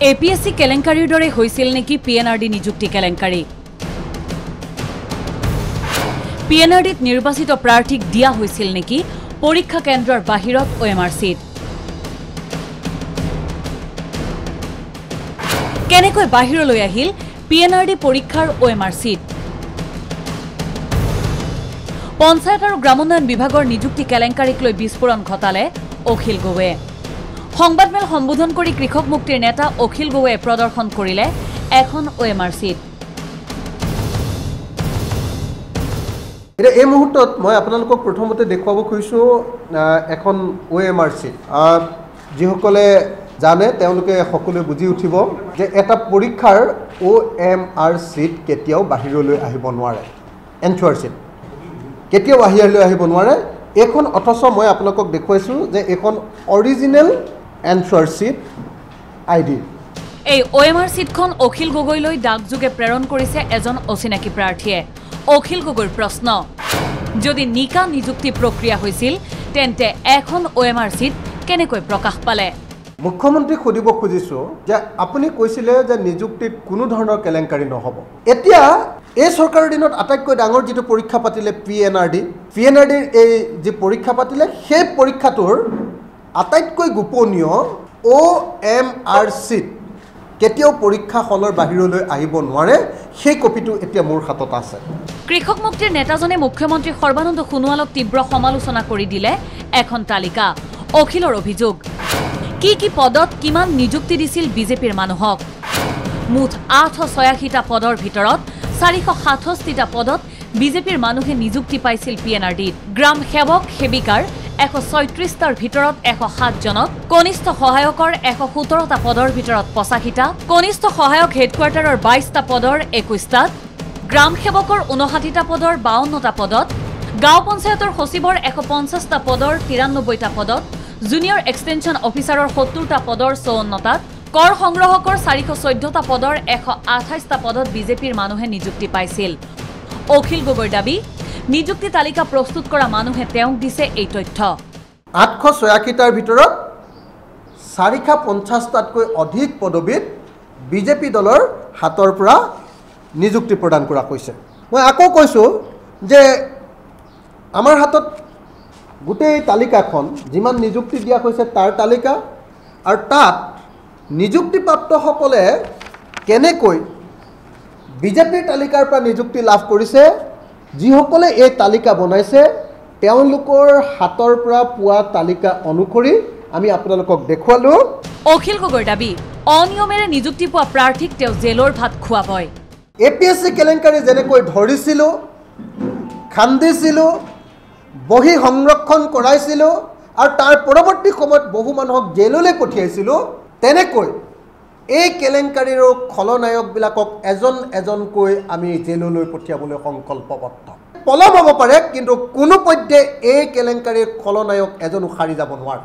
APSC কেলেংকাৰীৰ দৰে হৈছিল নেকি PNRD নিযুক্তি কেলেংকাৰী PNRDত নিৰ্বাচিত প্ৰাৰ্থীক দিয়া হৈছিল নেকি পৰীক্ষা কেন্দ্ৰৰ বাহিৰত OMR সিট কেনেকৈ বাহিৰলৈ আহিল PNRD পৰীক্ষাৰ OMR সিট পঞ্চায়ত আৰু গ্ৰামোন্নয়ন বিভাগৰ নিযুক্তি কেলেংকাৰীক লৈ বিস্ফোৰণ ঘটালে অখিল গগৈয়ে সংবাদমেল সম্বোধন কৰি কৃষক মুক্তিৰ নেতা অখিল গগৈয়ে প্ৰদৰ্শন কৰিলে এখন OMR সিট এই মুহূৰ্তত মই আপোনালোকক প্ৰথমতে দেখুৱাব খুজিছো এখন OMR সিট যিসকলে জানে তেওঁলোকে সকলোৱে বুজি উঠিব যে এটা পৰীক্ষাৰ OMR সিট কেতিয়াও বাহিৰলৈ আহিব নোৱাৰে এনচুৱাৰ সিট কেতিয়াও বাহিৰলৈ আহিব নোৱাৰে এখন অথচ মই আপোনালোকক দেখুৱাইছো যে এখন অৰিজিনেল এনচুৱাৰ সিট আইডি এই OMR সিটখন অখিল গগৈলৈ ডাকযোগে প্ৰেৰণ কৰিছে এজন অচিনাকি প্ৰাৰ্থীয়ে অখিল গগৈৰ প্ৰশ্ন যদি নিকা নিযুক্তি প্ৰক্ৰিয়া হৈছিল তেন্তে এখন OMR সিট কেনেকৈ প্ৰকাশ পালে মুখ্যমন্ত্ৰী খুদিব খুজিছো যে আপুনি কৈছিলে যে নিযুক্তিত কোনো ধৰণৰ কেলেংকাৰী নহব এতিয়া এই চৰকাৰৰ দিনত আটাইতকৈ ডাঙৰ যেটো পৰীক্ষা পাতিলে PNRD এই যে পৰীক্ষা পাতিলে সেই পৰীক্ষাটোৰ আটাইতকৈ গোপনীয় OMR সিট কেতিয়াও পৰীক্ষা হলৰ বাহিৰলৈ আহিব নোৱাৰে সেই কপিটো এতিয়া মোৰ হাতত আছে কৃষক মুক্তিৰ নেতাজনে মুখ্যমন্ত্ৰী সৰ্বানন্দ সোণোৱালক তীব্ৰ সমালোচনা কৰি দিলে এখন তালিকা অখিলৰ অভিযোগ কি পদত কিমান নিযুক্তি দিছিল বিজেপিৰ মানুহক মুঠ 886টা পদৰ ভিতৰত 467টা পদত বিজেপিৰ মানুহে নিযুক্তি পাইছিল PNRDত গ্ৰাম সেৱক সেবিকাৰ 136টাৰ ভিতৰত 107 জনক কনিষ্ঠ সহায়কৰ 117টা পদৰ ভিতৰত 85টা কনিষ্ঠ সহায়ক হেডকোৱাৰ্টাৰৰ 22টা পদৰ 21টাত গ্ৰাম সেৱকৰ 59টা পদৰ 52টা পদত গাঁও পঞ্চায়তৰ সচিবৰ 150টা পদৰ 93টা পদত জুনিয়ৰ এক্সটেনশন অফিচাৰৰ 70টা পদৰ 54টাত কৰ সংগ্ৰহকৰ 414টা পদৰ 128টা পদত বিজেপিৰ মানুহে নিযুক্তি পাইছিল অখিল গগৈৰ দাবী নিযুক্তি তালিকা প্ৰস্তুত কৰা মানুহে তেওঁক দিছে এই তথ্য 886টাৰ ভিতৰত 450টাতকৈ অধিক পদবীত বিজেপি দলৰ হাতৰ পৰা নিযুক্তি প্ৰদান কৰা হৈছে মই আকৌ কৈছো যে আমাৰ হাতত গোটেই তালিকাখন যিমান নিযুক্তি দিয়া হৈছে তাৰ তালিকা আৰু তাত নিযুক্তিপ্ৰাপ্তসকলে কেনেকৈ বিজেপিৰ তালিকাৰ পৰা নিযুক্তি লাভ কৰিছে যিসকলে এই তালিকা বনাইছে তেওঁলোকৰ হাতৰ পৰা পোৱা তালিকা অনুসৰি আমি আপোনালোকক দেখুৱালো অখিল গগৈৰ দাবী অনিয়মেৰে নিযুক্তি পোৱা প্ৰাৰ্থীক তেওঁ জেলৰ ভাত খুৱাবই APSC কেলেংকাৰী যেনেকৈ ধৰিছিলো খান্দিছিলো বহি সংৰক্ষণ কৰাইছিলো আৰু তাৰ পৰৱৰ্তী সময়ত বহু মানুহক জেললৈ পঠিয়াইছিলো তেনেকৈ এই কেলেংকাৰীৰ খলনায়কবিলাকক এজনকৈ আমি জেললৈ পঠিয়াবলৈ সংকল্পবদ্ধ পলম হ'ব পাৰে কিন্তু কোনো পধ্যে এই কেলেংকাৰীৰ খলনায়ক এজনো সাৰি যাব নোৱাৰে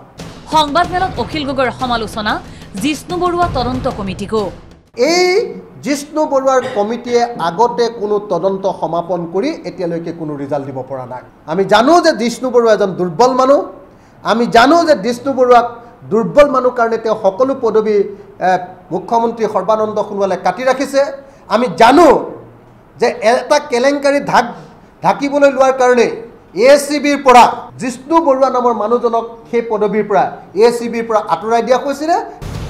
সংবাদমেলত অখিল গগৈৰ সমালোচনা জিষ্ণু বৰুৱা তদন্ত কমিটিকো এই জিষ্ণু বৰুৱাৰ কমিটিয়ে আগতে কোনো তদন্ত সমাপন কৰি এতিয়ালৈকে কোনো ৰিজাল্ট দিব পৰা নাই আমি জানো যে জিষ্ণু বৰুৱা এজন দুৰ্বল মানুহ আমি জানো যে জিষ্ণু বৰুৱাক দুৰ্বল মানুহ কাৰণে তেওঁ সকলো পদবী মুখ্যমন্ত্ৰী সৰ্বানন্দ সোণোৱালে কাটি ৰাখিছে আমি জানো যে এটা কেলেংকাৰী ঢাকিবলৈ লোৱাৰ কাৰণে ACBৰ পৰা জিষ্ণু বৰুৱা নামৰ মানুহজনক সেই পদবীৰ পৰা ACBৰ পৰা আঁতৰাই দিয়া হৈছিল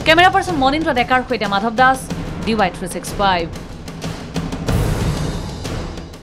কেমেৰা পাৰ্চন মনিন্দ্ৰ ডেকাৰ সৈতে মাধৱ দাস DY365